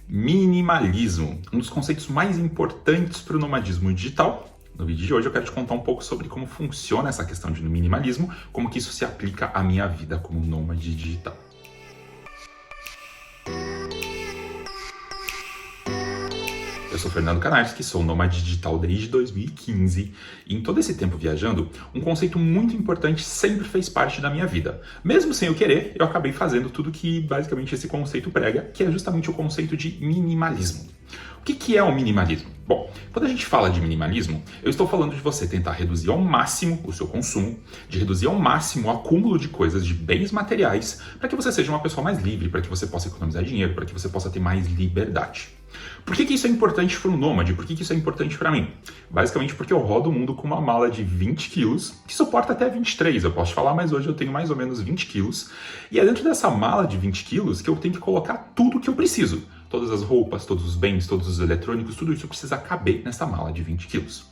Minimalismo, um dos conceitos mais importantes para o nomadismo digital. No vídeo de hoje eu quero te contar um pouco sobre como funciona essa questão de minimalismo, como que isso se aplica à minha vida como nômade digital. Eu sou Fernando Kanarski, sou nômade digital desde 2015 e em todo esse tempo viajando, um conceito muito importante sempre fez parte da minha vida. Mesmo sem eu querer, eu acabei fazendo tudo que basicamente esse conceito prega, que é justamente o conceito de minimalismo. O que é o minimalismo? Bom, quando a gente fala de minimalismo, eu estou falando de você tentar reduzir ao máximo o seu consumo, de reduzir ao máximo o acúmulo de coisas, de bens materiais, para que você seja uma pessoa mais livre, para que você possa economizar dinheiro, para que você possa ter mais liberdade. Por que isso é importante para um nômade? Por que isso é importante para mim? Basicamente porque eu rodo o mundo com uma mala de 20 quilos, que suporta até 23, eu posso falar, mas hoje eu tenho mais ou menos 20 quilos. E é dentro dessa mala de 20 quilos que eu tenho que colocar tudo que eu preciso. Todas as roupas, todos os bens, todos os eletrônicos, tudo isso precisa caber nessa mala de 20 quilos.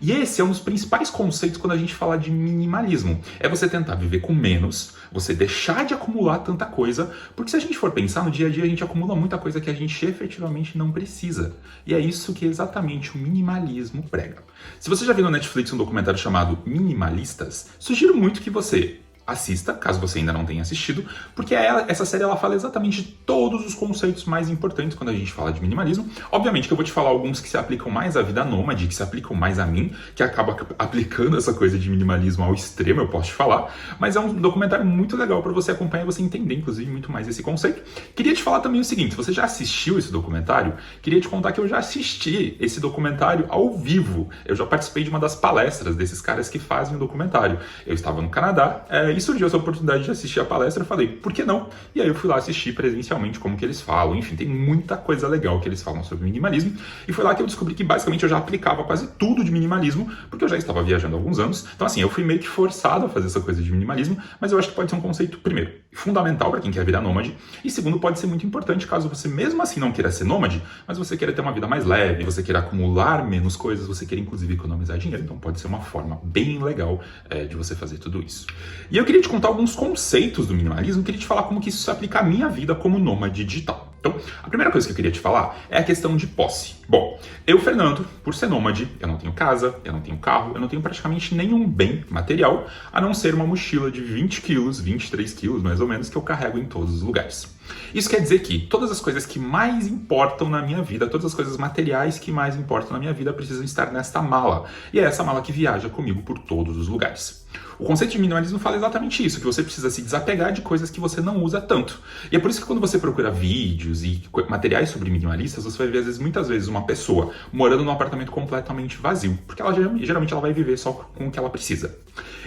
E esse é um dos principais conceitos quando a gente fala de minimalismo. É você tentar viver com menos, você deixar de acumular tanta coisa, porque se a gente for pensar no dia a dia, a gente acumula muita coisa que a gente efetivamente não precisa. E é isso que exatamente o minimalismo prega. Se você já viu no Netflix um documentário chamado Minimalistas, sugiro muito que você assista, caso você ainda não tenha assistido, porque essa série ela fala exatamente de todos os conceitos mais importantes quando a gente fala de minimalismo. Obviamente que eu vou te falar alguns que se aplicam mais à vida nômade, que se aplicam mais a mim, que acaba aplicando essa coisa de minimalismo ao extremo, eu posso te falar, mas é um documentário muito legal para você acompanhar e você entender, inclusive, muito mais esse conceito. Queria te falar também o seguinte, se você já assistiu esse documentário, queria te contar que eu já assisti esse documentário ao vivo. Eu já participei de uma das palestras desses caras que fazem o documentário. Eu estava no Canadá, e surgiu essa oportunidade de assistir a palestra, eu falei, por que não? E aí eu fui lá assistir presencialmente como que eles falam, enfim, tem muita coisa legal que eles falam sobre minimalismo, e foi lá que eu descobri que basicamente eu já aplicava quase tudo de minimalismo, porque eu já estava viajando há alguns anos, então assim, eu fui meio que forçado a fazer essa coisa de minimalismo, mas eu acho que pode ser um conceito, primeiro, fundamental para quem quer virar nômade, e segundo, pode ser muito importante caso você mesmo assim não queira ser nômade, mas você queira ter uma vida mais leve, você queira acumular menos coisas, você queira inclusive economizar dinheiro, então pode ser uma forma bem legal de você fazer tudo isso. E eu queria te contar alguns conceitos do minimalismo, queria te falar como que isso se aplica à minha vida como nômade digital. Então, a primeira coisa que eu queria te falar é a questão de posse. Bom, eu, Fernando, por ser nômade, eu não tenho casa, eu não tenho carro, eu não tenho praticamente nenhum bem material, a não ser uma mochila de 20 quilos, 23 quilos mais ou menos, que eu carrego em todos os lugares. Isso quer dizer que todas as coisas que mais importam na minha vida, todas as coisas materiais que mais importam na minha vida precisam estar nesta mala. E é essa mala que viaja comigo por todos os lugares. O conceito de minimalismo fala exatamente isso, que você precisa se desapegar de coisas que você não usa tanto. E é por isso que quando você procura vídeos e materiais sobre minimalistas, você vai ver muitas vezes uma pessoa morando num apartamento completamente vazio, porque ela geralmente ela vai viver só com o que ela precisa.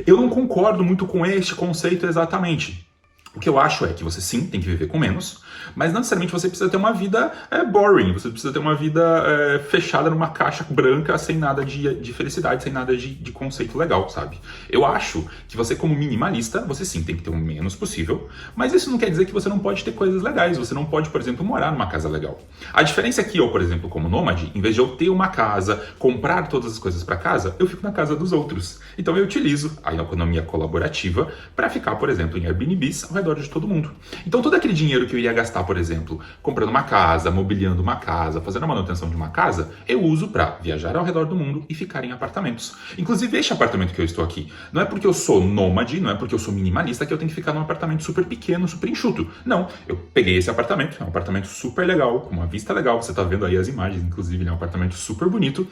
Eu não concordo muito com este conceito exatamente. O que eu acho é que você sim tem que viver com menos, mas não necessariamente você precisa ter uma vida boring, você precisa ter uma vida fechada numa caixa branca sem nada de felicidade, sem nada de conceito legal, sabe? Eu acho que você como minimalista, você sim tem que ter o menos possível, mas isso não quer dizer que você não pode ter coisas legais, você não pode, por exemplo, morar numa casa legal. A diferença é que eu, por exemplo, como nômade, em vez de eu ter uma casa, comprar todas as coisas para casa, eu fico na casa dos outros. Então eu utilizo a economia colaborativa para ficar, por exemplo, em Airbnbs ao redor de todo mundo. Então todo aquele dinheiro que eu iria gastar, por exemplo, comprando uma casa, mobiliando uma casa, fazendo a manutenção de uma casa, eu uso para viajar ao redor do mundo e ficar em apartamentos. Inclusive este apartamento que eu estou aqui, não é porque eu sou nômade, não é porque eu sou minimalista que eu tenho que ficar num apartamento super pequeno, super enxuto. Não, eu peguei esse apartamento, é um apartamento super legal, com uma vista legal, você tá vendo aí as imagens, inclusive ele é um apartamento super bonito.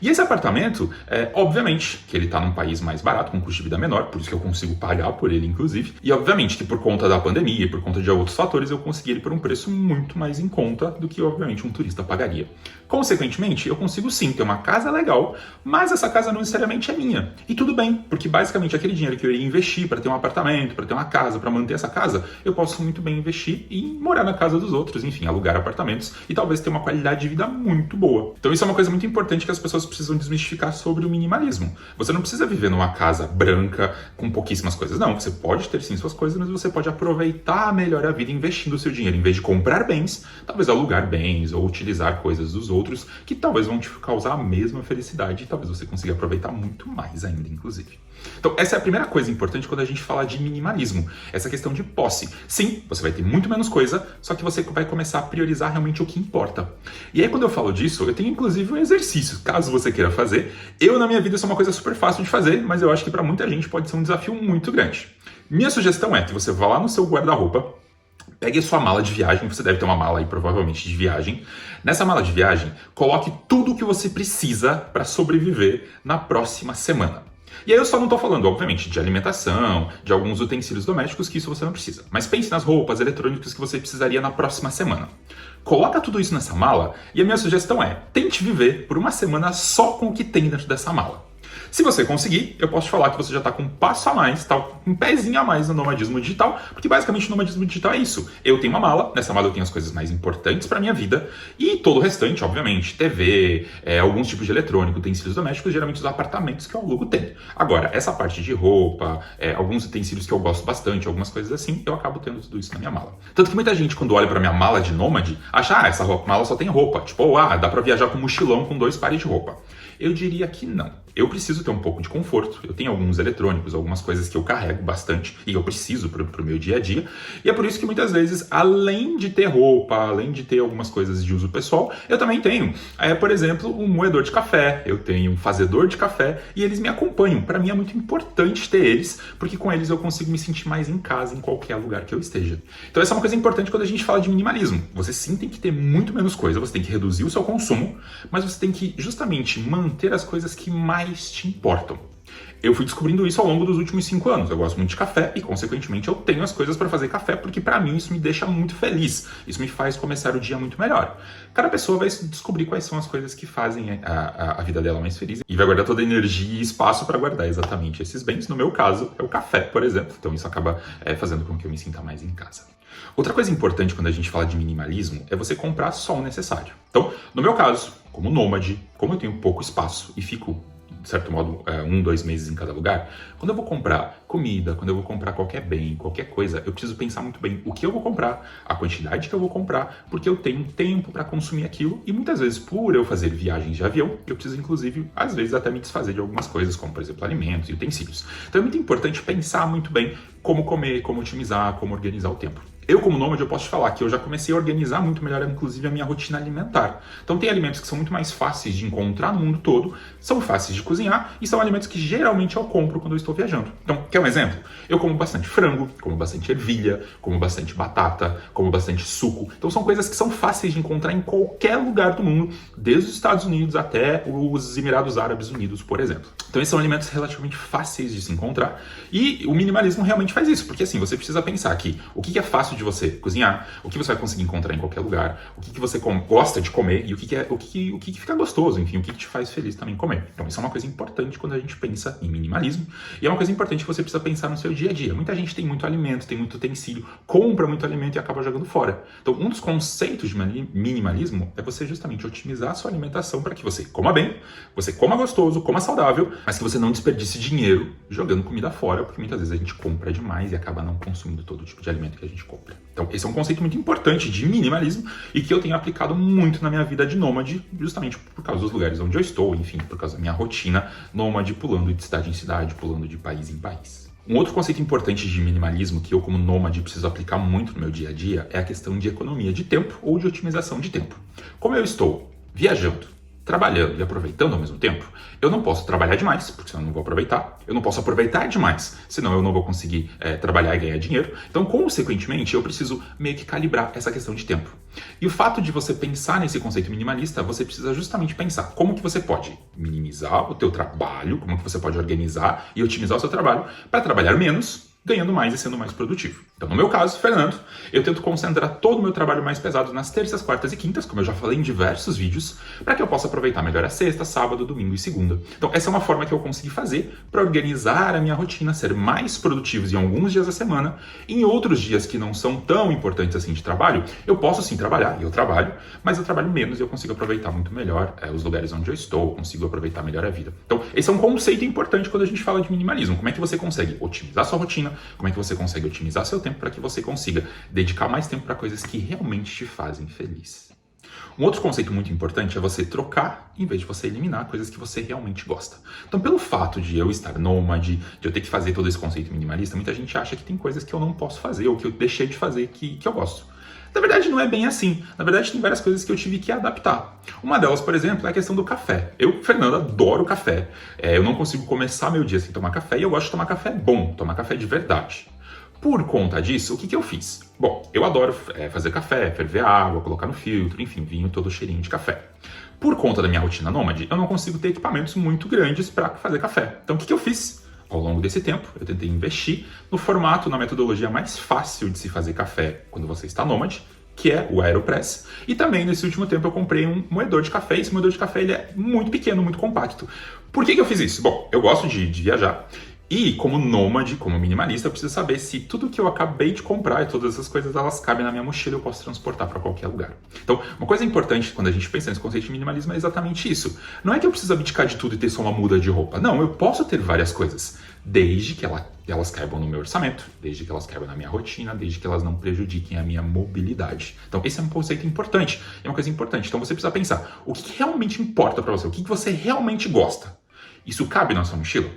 E esse apartamento, obviamente, que ele tá num país mais barato, com um custo de vida menor, por isso que eu consigo pagar por ele, inclusive. E obviamente que por conta da pandemia e por conta de outros fatores, eu consegui ele por um preço muito mais em conta do que, obviamente, um turista pagaria. Consequentemente, eu consigo sim ter uma casa legal, mas essa casa não necessariamente é minha. E tudo bem, porque basicamente aquele dinheiro que eu iria investir para ter um apartamento, para ter uma casa, para manter essa casa, eu posso muito bem investir em morar na casa dos outros, enfim, alugar apartamentos e talvez ter uma qualidade de vida muito boa. Então isso é uma coisa muito importante que as pessoas precisam desmistificar sobre o minimalismo. Você não precisa viver numa casa branca com pouquíssimas coisas. Não, você pode ter sim suas coisas, mas você pode pode aproveitar melhor a vida investindo o seu dinheiro. Em vez de comprar bens, talvez alugar bens ou utilizar coisas dos outros que talvez vão te causar a mesma felicidade e talvez você consiga aproveitar muito mais ainda, inclusive. Então, essa é a primeira coisa importante quando a gente fala de minimalismo, essa questão de posse. Sim, você vai ter muito menos coisa, só que você vai começar a priorizar realmente o que importa. E aí, quando eu falo disso, eu tenho inclusive um exercício, caso você queira fazer. Eu, na minha vida, sou uma coisa super fácil de fazer, mas eu acho que para muita gente pode ser um desafio muito grande. Minha sugestão é que você vá lá no seu guarda-roupa, pegue a sua mala de viagem, você deve ter uma mala aí provavelmente de viagem. Nessa mala de viagem, coloque tudo o que você precisa para sobreviver na próxima semana. E aí eu só não estou falando, obviamente, de alimentação, de alguns utensílios domésticos, que isso você não precisa. Mas pense nas roupas, eletrônicos que você precisaria na próxima semana. Coloca tudo isso nessa mala e a minha sugestão é, tente viver por uma semana só com o que tem dentro dessa mala. Se você conseguir, eu posso te falar que você já está com um passo a mais, tá? Um pezinho a mais no nomadismo digital, porque basicamente o nomadismo digital é isso. Eu tenho uma mala, nessa mala eu tenho as coisas mais importantes para minha vida e todo o restante, obviamente, TV, alguns tipos de eletrônico, utensílios domésticos, geralmente os apartamentos que eu alugo tem. Agora, essa parte de roupa, alguns utensílios que eu gosto bastante, algumas coisas assim, eu acabo tendo tudo isso na minha mala. Tanto que muita gente, quando olha para minha mala de nômade, acha, essa mala só tem roupa. Tipo, dá para viajar com mochilão com 2 pares de roupa. Eu diria que não. Eu preciso ter um pouco de conforto. Eu tenho alguns eletrônicos, algumas coisas que eu carrego bastante e eu preciso para o meu dia a dia. E é por isso que muitas vezes, além de ter roupa, além de ter algumas coisas de uso pessoal, eu também tenho, por exemplo, um moedor de café, eu tenho um fazedor de café e eles me acompanham. Para mim é muito importante ter eles, porque com eles eu consigo me sentir mais em casa em qualquer lugar que eu esteja. Então essa é uma coisa importante quando a gente fala de minimalismo. Você sim tem que ter muito menos coisa, você tem que reduzir o seu consumo, mas você tem que justamente manter as coisas que mais te importam. Eu fui descobrindo isso ao longo dos últimos 5 anos. Eu gosto muito de café e, consequentemente, eu tenho as coisas para fazer café porque, para mim, isso me deixa muito feliz. Isso me faz começar o dia muito melhor. Cada pessoa vai descobrir quais são as coisas que fazem a vida dela mais feliz e vai guardar toda a energia e espaço para guardar exatamente esses bens. No meu caso, é o café, por exemplo. Então, isso acaba fazendo com que eu me sinta mais em casa. Outra coisa importante quando a gente fala de minimalismo é você comprar só o necessário. Então, no meu caso, como nômade, como eu tenho pouco espaço e fico de certo modo, 1-2 meses em cada lugar, quando eu vou comprar comida, quando eu vou comprar qualquer bem, qualquer coisa, eu preciso pensar muito bem o que eu vou comprar, a quantidade que eu vou comprar, porque eu tenho tempo para consumir aquilo e muitas vezes, por eu fazer viagens de avião, eu preciso, inclusive, às vezes até me desfazer de algumas coisas, como, por exemplo, alimentos e utensílios. Então é muito importante pensar muito bem como comer, como otimizar, como organizar o tempo. Eu, como nômade, eu posso te falar que eu já comecei a organizar muito melhor, inclusive, a minha rotina alimentar. Então, tem alimentos que são muito mais fáceis de encontrar no mundo todo, são fáceis de cozinhar e são alimentos que geralmente eu compro quando eu estou viajando. Então, quer um exemplo? Eu como bastante frango, como bastante ervilha, como bastante batata, como bastante suco. Então, são coisas que são fáceis de encontrar em qualquer lugar do mundo, desde os Estados Unidos até os Emirados Árabes Unidos, por exemplo. Então, esses são alimentos relativamente fáceis de se encontrar e o minimalismo realmente faz isso, porque assim, você precisa pensar que o que é fácil de você cozinhar, o que você vai conseguir encontrar em qualquer lugar, o que você gosta de comer e o que fica gostoso, enfim, o que te faz feliz também comer. Então isso é uma coisa importante quando a gente pensa em minimalismo e é uma coisa importante que você precisa pensar no seu dia a dia. Muita gente tem muito alimento, tem muito utensílio, compra muito alimento e acaba jogando fora. Então um dos conceitos de minimalismo é você justamente otimizar a sua alimentação para que você coma bem, você coma gostoso, coma saudável, mas que você não desperdice dinheiro jogando comida fora, porque muitas vezes a gente compra demais e acaba não consumindo todo tipo de alimento que a gente compra. Então, esse é um conceito muito importante de minimalismo e que eu tenho aplicado muito na minha vida de nômade, justamente por causa dos lugares onde eu estou, enfim, por causa da minha rotina nômade, pulando de cidade em cidade, pulando de país em país. Um outro conceito importante de minimalismo que eu, como nômade, preciso aplicar muito no meu dia a dia é a questão de economia de tempo ou de otimização de tempo. Como eu estou viajando, trabalhando e aproveitando ao mesmo tempo, eu não posso trabalhar demais, porque senão eu não vou aproveitar. Eu não posso aproveitar demais, senão eu não vou conseguir trabalhar e ganhar dinheiro. Então, consequentemente, eu preciso meio que calibrar essa questão de tempo. E o fato de você pensar nesse conceito minimalista, você precisa justamente pensar como que você pode minimizar o teu trabalho, como que você pode organizar e otimizar o seu trabalho para trabalhar menos, ganhando mais e sendo mais produtivo. Então, no meu caso, Fernando, eu tento concentrar todo o meu trabalho mais pesado nas terças, quartas e quintas, como eu já falei em diversos vídeos, para que eu possa aproveitar melhor a sexta, sábado, domingo e segunda. Então, essa é uma forma que eu consegui fazer para organizar a minha rotina, ser mais produtivo em alguns dias da semana. Em outros dias que não são tão importantes assim de trabalho, eu posso sim trabalhar, e eu trabalho, mas eu trabalho menos e eu consigo aproveitar muito melhor os lugares onde eu estou, consigo aproveitar melhor a vida. Então, esse é um conceito importante quando a gente fala de minimalismo. Como é que você consegue otimizar sua rotina, como é que você consegue otimizar seu tempo para que você consiga dedicar mais tempo para coisas que realmente te fazem feliz. Um outro conceito muito importante é você trocar em vez de você eliminar coisas que você realmente gosta. Então, pelo fato de eu estar nômade, de eu ter que fazer todo esse conceito minimalista, muita gente acha que tem coisas que eu não posso fazer ou que eu deixei de fazer que eu gosto. Na verdade, não é bem assim. Na verdade, tem várias coisas que eu tive que adaptar. Uma delas, por exemplo, é a questão do café. Eu, Fernando, adoro café. Eu não consigo começar meu dia sem tomar café e eu gosto de tomar café bom, tomar café de verdade. Por conta disso, o que eu fiz? Bom, eu adoro fazer café, ferver água, colocar no filtro, enfim, vinho todo cheirinho de café. Por conta da minha rotina nômade, eu não consigo ter equipamentos muito grandes para fazer café. Então, o que eu fiz? Ao longo desse tempo, eu tentei investir no formato, na metodologia mais fácil de se fazer café quando você está nômade, que é o AeroPress. E também, nesse último tempo, eu comprei um moedor de café. Esse moedor de café ele é muito pequeno, muito compacto. Por que eu fiz isso? Bom, eu gosto de viajar. E como nômade, como minimalista, eu preciso saber se tudo que eu acabei de comprar e todas essas coisas, elas cabem na minha mochila e eu posso transportar para qualquer lugar. Então, uma coisa importante quando a gente pensa nesse conceito de minimalismo é exatamente isso. Não é que eu preciso abdicar de tudo e ter só uma muda de roupa. Não, eu posso ter várias coisas, desde que elas caibam no meu orçamento, desde que elas caibam na minha rotina, desde que elas não prejudiquem a minha mobilidade. Então, esse é um conceito importante, é uma coisa importante. Então, você precisa pensar, o que realmente importa para você? O que você realmente gosta? Isso cabe na sua mochila?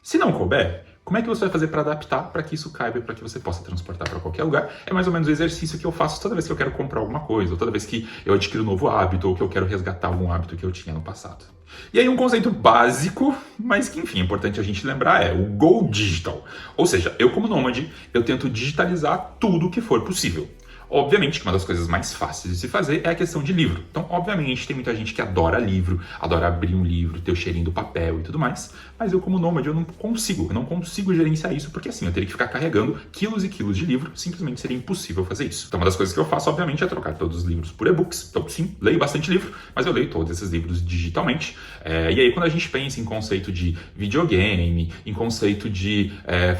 Se não couber, como é que você vai fazer para adaptar para que isso caiba e para que você possa transportar para qualquer lugar? É mais ou menos o exercício que eu faço toda vez que eu quero comprar alguma coisa, ou toda vez que eu adquiro um novo hábito, ou que eu quero resgatar algum hábito que eu tinha no passado. E aí um conceito básico, mas que enfim, é importante a gente lembrar é o Go Digital. Ou seja, eu como nômade, eu tento digitalizar tudo o que for possível. Obviamente que uma das coisas mais fáceis de se fazer é a questão de livro. Então, obviamente, tem muita gente que adora livro, adora abrir um livro, ter o cheirinho do papel e tudo mais, mas eu como nômade eu não consigo gerenciar isso, porque assim, eu teria que ficar carregando quilos e quilos de livro, simplesmente seria impossível fazer isso. Então, uma das coisas que eu faço, obviamente, é trocar todos os livros por e-books. Então, sim, leio bastante livro, mas eu leio todos esses livros digitalmente. E aí, quando a gente pensa em conceito de videogame, em conceito de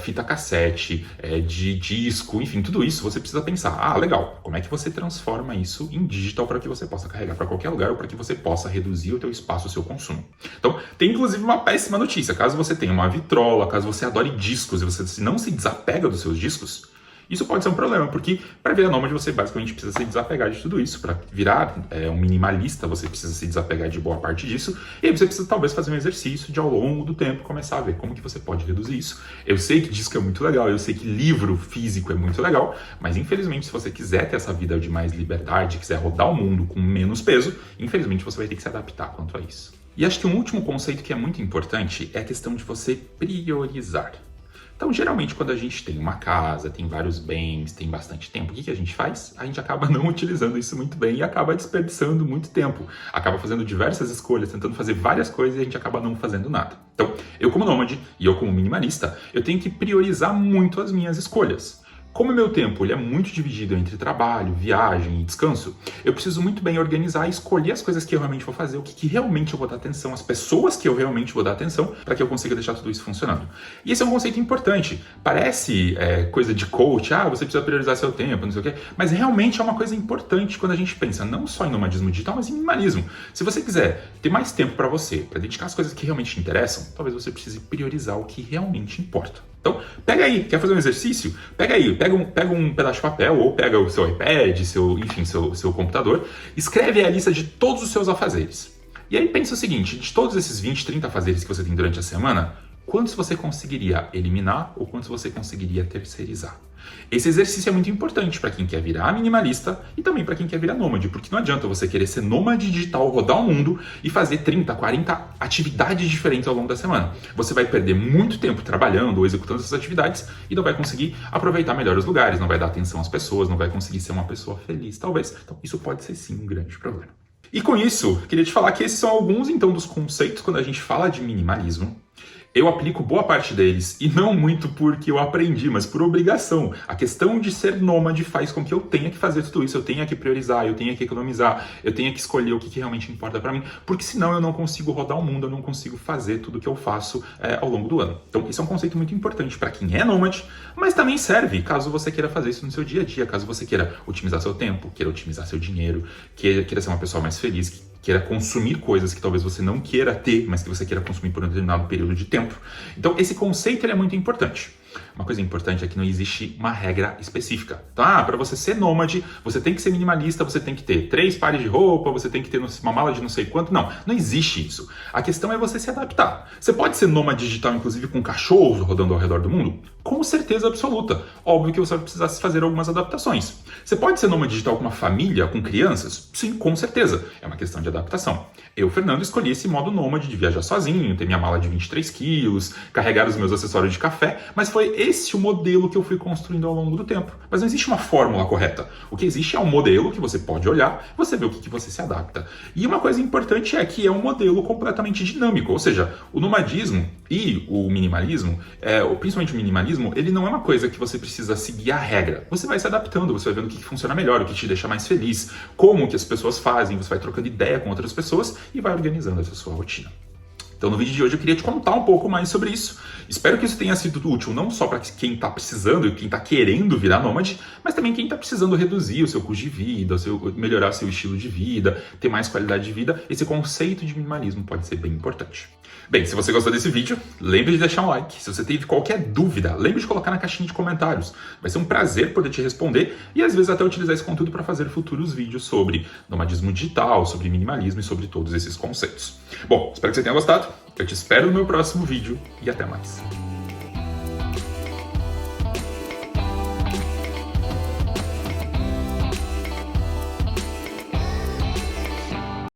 fita cassete, de disco, enfim, tudo isso, você precisa pensar, legal, como é que você transforma isso em digital para que você possa carregar para qualquer lugar ou para que você possa reduzir o teu espaço, o seu consumo. Então, tem inclusive uma péssima notícia. Caso você tenha uma vitrola, caso você adore discos e você não se desapega dos seus discos, isso pode ser um problema, porque para virar nômade você basicamente precisa se desapegar de tudo isso. Para virar um minimalista, você precisa se desapegar de boa parte disso. E aí você precisa talvez fazer um exercício de ao longo do tempo começar a ver como que você pode reduzir isso. Eu sei que disco é muito legal, eu sei que livro físico é muito legal, mas infelizmente se você quiser ter essa vida de mais liberdade, quiser rodar o mundo com menos peso, infelizmente você vai ter que se adaptar quanto a isso. E acho que um último conceito que é muito importante é a questão de você priorizar. Então, geralmente, quando a gente tem uma casa, tem vários bens, tem bastante tempo, o que a gente faz? A gente acaba não utilizando isso muito bem e acaba desperdiçando muito tempo. Acaba fazendo diversas escolhas, tentando fazer várias coisas e a gente acaba não fazendo nada. Então, eu como nômade e eu como minimalista, eu tenho que priorizar muito as minhas escolhas. Como o meu tempo ele é muito dividido entre trabalho, viagem e descanso, eu preciso muito bem organizar e escolher as coisas que eu realmente vou fazer, o que realmente eu vou dar atenção, as pessoas que eu realmente vou dar atenção, para que eu consiga deixar tudo isso funcionando. E esse é um conceito importante. Parece coisa de coach, você precisa priorizar seu tempo, não sei o quê, mas realmente é uma coisa importante quando a gente pensa não só em nomadismo digital, mas em minimalismo. Se você quiser ter mais tempo para você, para dedicar as coisas que realmente te interessam, talvez você precise priorizar o que realmente importa. Então, pega aí, quer fazer um exercício? Pega um pedaço de papel ou pega o seu iPad, seu computador, escreve a lista de todos os seus afazeres. E aí pensa o seguinte, de todos esses 20, 30 afazeres que você tem durante a semana, quantos você conseguiria eliminar ou quantos você conseguiria terceirizar? Esse exercício é muito importante para quem quer virar minimalista e também para quem quer virar nômade, porque não adianta você querer ser nômade digital, rodar o mundo e fazer 30, 40 atividades diferentes ao longo da semana. Você vai perder muito tempo trabalhando ou executando essas atividades e não vai conseguir aproveitar melhor os lugares, não vai dar atenção às pessoas, não vai conseguir ser uma pessoa feliz, talvez. Então, isso pode ser sim um grande problema. E com isso, queria te falar que esses são alguns então dos conceitos quando a gente fala de minimalismo. Eu aplico boa parte deles, e não muito porque eu aprendi, mas por obrigação. A questão de ser nômade faz com que eu tenha que fazer tudo isso, eu tenha que priorizar, eu tenha que economizar, eu tenha que escolher o que realmente importa para mim, porque senão eu não consigo rodar o mundo, eu não consigo fazer tudo que eu faço ao longo do ano. Então, isso é um conceito muito importante para quem é nômade, mas também serve caso você queira fazer isso no seu dia a dia, caso você queira otimizar seu tempo, queira otimizar seu dinheiro, queira ser uma pessoa mais feliz, queira consumir coisas que talvez você não queira ter, mas que você queira consumir por um determinado período de tempo. Então, esse conceito ele é muito importante. uma coisa importante é que não existe uma regra específica. Então, para você ser nômade, você tem que ser minimalista, você tem que ter 3 pares de roupa, você tem que ter uma mala de não sei quanto. Não, não existe isso. A questão é você se adaptar. Você pode ser nômade digital, inclusive, com cachorros rodando ao redor do mundo? Com certeza absoluta. Óbvio que você vai precisar fazer algumas adaptações. Você pode ser nômade digital com uma família, com crianças? Sim, com certeza. É uma questão de adaptação. Eu, Fernando, escolhi esse modo nômade de viajar sozinho, ter minha mala de 23 quilos, carregar os meus acessórios de café, mas foi esse o modelo que eu fui construindo ao longo do tempo. Mas não existe uma fórmula correta. O que existe é um modelo que você pode olhar, você vê o que você se adapta. E uma coisa importante é que é um modelo completamente dinâmico, ou seja, o nomadismo e o minimalismo, principalmente o minimalismo, ele não é uma coisa que você precisa seguir a regra. Você vai se adaptando, você vai vendo o que funciona melhor, o que te deixa mais feliz, como que as pessoas fazem, você vai trocando ideia com outras pessoas e vai organizando essa sua rotina. Então, no vídeo de hoje eu queria te contar um pouco mais sobre isso. Espero que isso tenha sido útil não só para quem está precisando e quem está querendo virar nômade, mas também quem está precisando reduzir o seu custo de vida, melhorar seu estilo de vida, ter mais qualidade de vida. Esse conceito de minimalismo pode ser bem importante. Bem, se você gostou desse vídeo, lembre de deixar um like. Se você teve qualquer dúvida, lembre de colocar na caixinha de comentários. Vai ser um prazer poder te responder e às vezes até utilizar esse conteúdo para fazer futuros vídeos sobre nomadismo digital, sobre minimalismo e sobre todos esses conceitos. Bom, espero que você tenha gostado. Eu te espero no meu próximo vídeo e até mais.